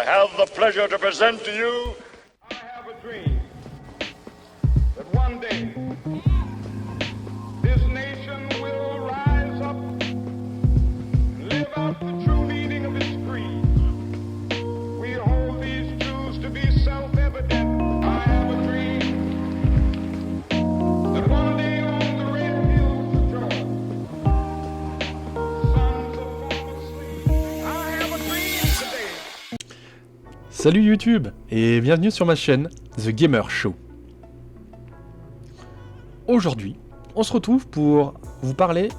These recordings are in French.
have the pleasure to present to you. I have a dream that one day this nation will rise up and live out the true meaning of its creed. We hold these truths to be self-evident. I have a dream that one day on the red hills of Georgia, sons of former slaves. I have a dream today. Salut YouTube et bienvenue sur ma chaîne The Gamer Show. Aujourd'hui, on se retrouve pour vous parler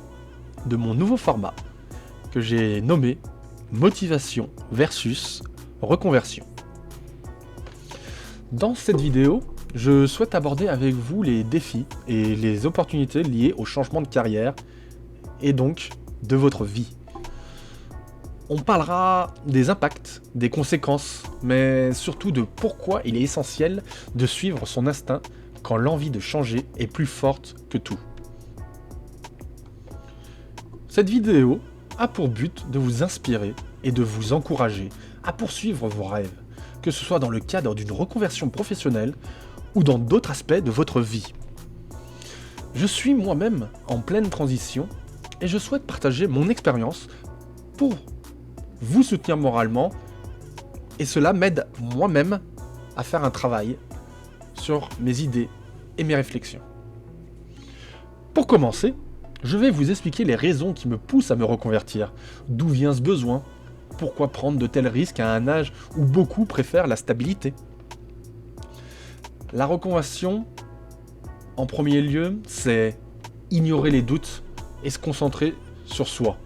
de mon nouveau format que j'ai nommé Motivation versus Reconversion. Dans cette vidéo, je souhaite aborder avec vous les défis et les opportunités liées au changement de carrière et donc de votre vie. On parlera des impacts, des conséquences, mais surtout de pourquoi il est essentiel de suivre son instinct quand l'envie de changer est plus forte que tout. Cette vidéo a pour but de vous inspirer et de vous encourager à poursuivre vos rêves, que ce soit dans le cadre d'une reconversion professionnelle ou dans d'autres aspects de votre vie. Je suis moi-même en pleine transition et je souhaite partager mon expérience pour vous soutenir moralement, et cela m'aide moi-même à faire un travail sur mes idées et mes réflexions. Pour commencer, je vais vous expliquer les raisons qui me poussent à me reconvertir, d'où vient ce besoin, pourquoi prendre de tels risques à un âge où beaucoup préfèrent la stabilité. La reconversion, en premier lieu, c'est ignorer les doutes et se concentrer sur soi.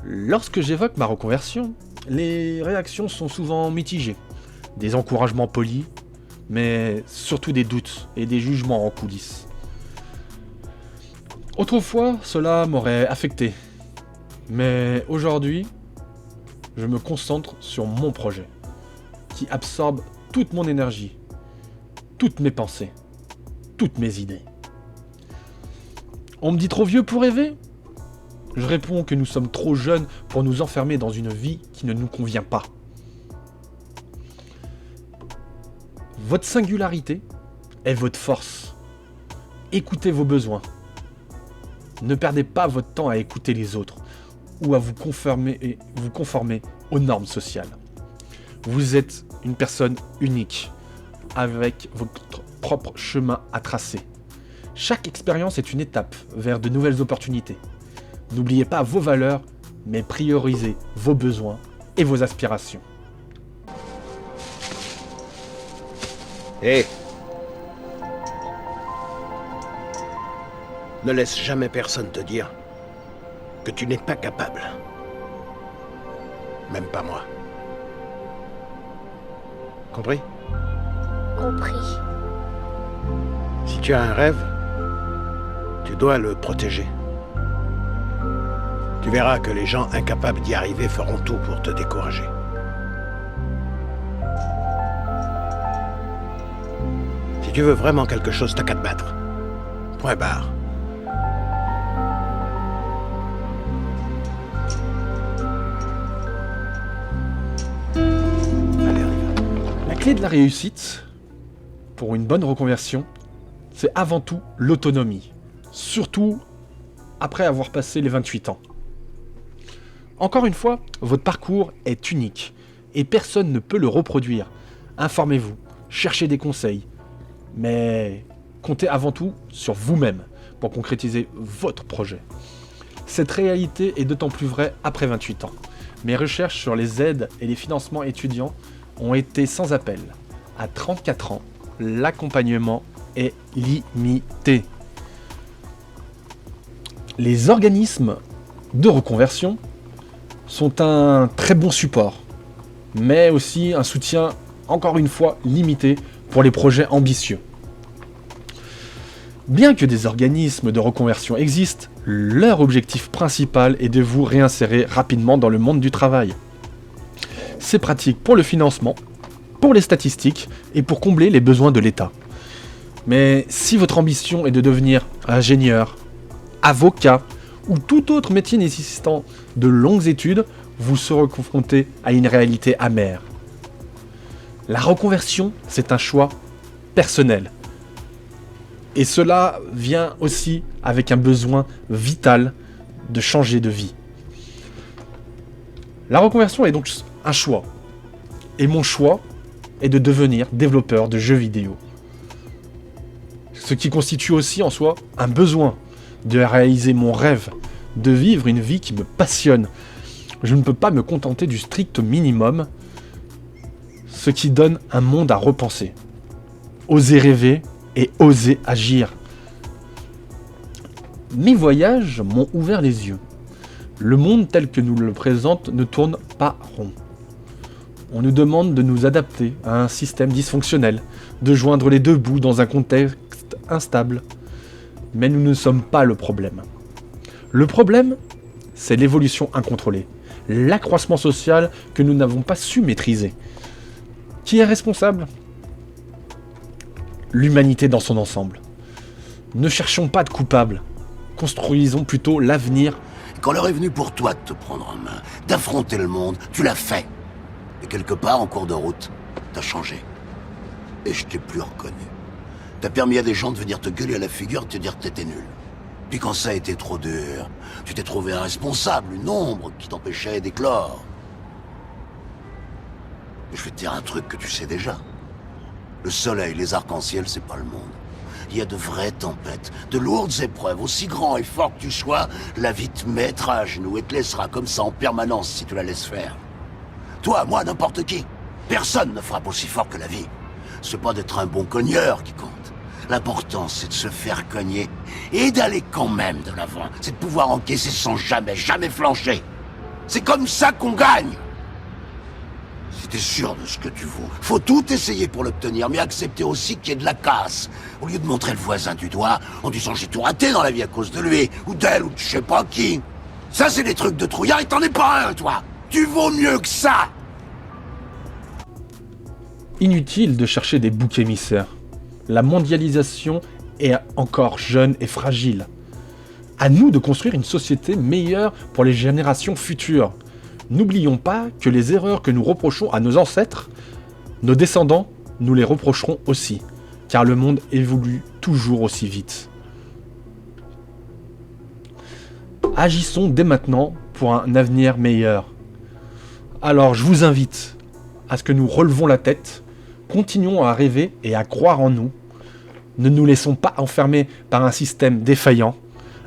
Lorsque j'évoque ma reconversion, les réactions sont souvent mitigées. Des encouragements polis, mais surtout des doutes et des jugements en coulisses. Autrefois, cela m'aurait affecté. Mais aujourd'hui, je me concentre sur mon projet, qui absorbe toute mon énergie, toutes mes pensées, toutes mes idées. On me dit trop vieux pour rêver ? Je réponds que nous sommes trop jeunes pour nous enfermer dans une vie qui ne nous convient pas. Votre singularité est votre force. Écoutez vos besoins. Ne perdez pas votre temps à écouter les autres ou à vous conformer aux normes sociales. Vous êtes une personne unique, avec votre propre chemin à tracer. Chaque expérience est une étape vers de nouvelles opportunités. N'oubliez pas vos valeurs, mais priorisez vos besoins et vos aspirations. Hé! Ne laisse jamais personne te dire que tu n'es pas capable. Même pas moi. Compris? Compris. Si tu as un rêve, tu dois le protéger. Tu verras que les gens incapables d'y arriver feront tout pour te décourager. Si tu veux vraiment quelque chose, t'as qu'à te battre. Point barre. Allez, la clé de la réussite, pour une bonne reconversion, c'est avant tout l'autonomie. Surtout après avoir passé les 28 ans. Encore une fois, votre parcours est unique et personne ne peut le reproduire. Informez-vous, cherchez des conseils, mais comptez avant tout sur vous-même pour concrétiser votre projet. Cette réalité est d'autant plus vraie après 28 ans. Mes recherches sur les aides et les financements étudiants ont été sans appel. À 34 ans, l'accompagnement est limité. Les organismes de reconversion sont un très bon support, mais aussi un soutien, encore une fois, limité pour les projets ambitieux. Bien que des organismes de reconversion existent, leur objectif principal est de vous réinsérer rapidement dans le monde du travail. C'est pratique pour le financement, pour les statistiques et pour combler les besoins de l'État. Mais si votre ambition est de devenir ingénieur, avocat ou tout autre métier nécessitant de longues études, vous serez confronté à une réalité amère. La reconversion, c'est un choix personnel. Et cela vient aussi avec un besoin vital de changer de vie. La reconversion est donc un choix. Et mon choix est de devenir développeur de jeux vidéo. Ce qui constitue aussi en soi un besoin de réaliser mon rêve, de vivre une vie qui me passionne. Je ne peux pas me contenter du strict minimum, ce qui donne un monde à repenser. Oser rêver et oser agir. Mes voyages m'ont ouvert les yeux. Le monde tel que nous le présente ne tourne pas rond. On nous demande de nous adapter à un système dysfonctionnel, de joindre les deux bouts dans un contexte instable. Mais nous ne sommes pas le problème. Le problème, c'est l'évolution incontrôlée, l'accroissement social que nous n'avons pas su maîtriser. Qui est responsable ? L'humanité dans son ensemble. Ne cherchons pas de coupables. Construisons plutôt l'avenir. Quand l'heure est venue pour toi de te prendre en main, d'affronter le monde, tu l'as fait. Et quelque part, en cours de route, t'as changé. Et je t'ai plus reconnu. T'as permis à des gens de venir te gueuler à la figure et te dire que t'étais nul. Puis quand ça a été trop dur, tu t'es trouvé un responsable, une ombre qui t'empêchait d'éclore. Et je vais te dire un truc que tu sais déjà. Le soleil, les arcs-en-ciel, c'est pas le monde. Il y a de vraies tempêtes, de lourdes épreuves. Aussi grand et fort que tu sois, la vie te mettra à genoux et te laissera comme ça en permanence si tu la laisses faire. Toi, moi, n'importe qui. Personne ne frappe aussi fort que la vie. C'est pas d'être un bon cogneur qui compte. L'important, c'est de se faire cogner et d'aller quand même de l'avant. C'est de pouvoir encaisser sans jamais flancher. C'est comme ça qu'on gagne. Si t'es sûr de ce que tu vaux, faut tout essayer pour l'obtenir, mais accepter aussi qu'il y ait de la casse. Au lieu de montrer le voisin du doigt en disant j'ai tout raté dans la vie à cause de lui, ou d'elle, ou de je sais pas qui. Ça, c'est des trucs de trouillard et t'en es pas un, toi. Tu vaux mieux que ça. Inutile de chercher des boucs émissaires. La mondialisation est encore jeune et fragile. À nous de construire une société meilleure pour les générations futures. N'oublions pas que les erreurs que nous reprochons à nos ancêtres, nos descendants, nous les reprocherons aussi, car le monde évolue toujours aussi vite. Agissons dès maintenant pour un avenir meilleur. Alors je vous invite à ce que nous relevons la tête, continuons à rêver et à croire en nous. Ne nous laissons pas enfermer par un système défaillant.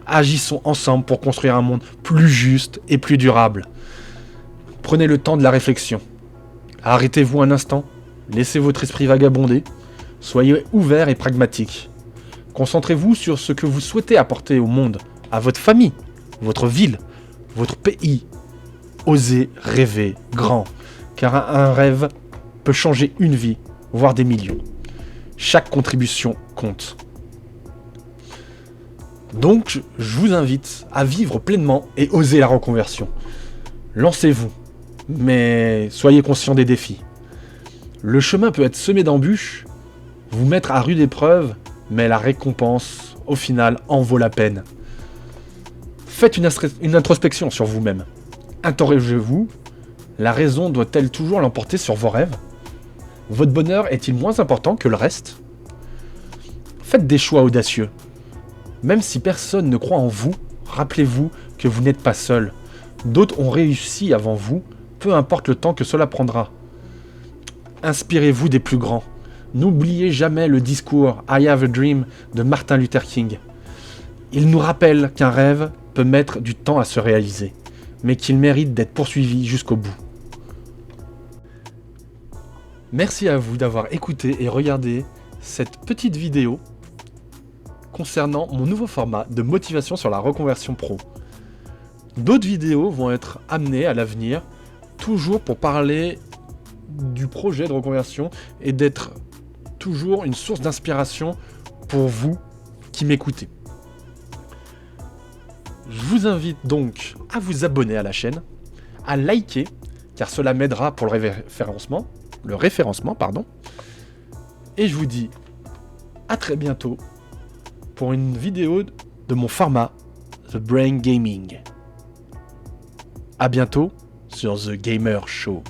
Agissons ensemble pour construire un monde plus juste et plus durable. Prenez le temps de la réflexion. Arrêtez-vous un instant, laissez votre esprit vagabonder, soyez ouvert et pragmatique. Concentrez-vous sur ce que vous souhaitez apporter au monde, à votre famille, votre ville, votre pays. Osez rêver grand, car un rêve peut changer une vie, voire des millions. Chaque contribution compte. Donc, je vous invite à vivre pleinement et oser la reconversion. Lancez-vous, mais soyez conscient des défis. Le chemin peut être semé d'embûches, vous mettre à rude épreuve, mais la récompense, au final, en vaut la peine. Faites une introspection sur vous-même. Interrogez-vous, la raison doit-elle toujours l'emporter sur vos rêves ? Votre bonheur est-il moins important que le reste ? Faites des choix audacieux. Même si personne ne croit en vous, rappelez-vous que vous n'êtes pas seul. D'autres ont réussi avant vous, peu importe le temps que cela prendra. Inspirez-vous des plus grands. N'oubliez jamais le discours « I have a dream » de Martin Luther King. Il nous rappelle qu'un rêve peut mettre du temps à se réaliser, mais qu'il mérite d'être poursuivi jusqu'au bout. Merci à vous d'avoir écouté et regardé cette petite vidéo concernant mon nouveau format de motivation sur la reconversion pro. D'autres vidéos vont être amenées à l'avenir, toujours pour parler du projet de reconversion et d'être toujours une source d'inspiration pour vous qui m'écoutez. Je vous invite donc à vous abonner à la chaîne, à liker, car cela m'aidera pour le référencement, et je vous dis à très bientôt pour une vidéo de mon format The Brain Gaming. À bientôt sur The Gamer Show.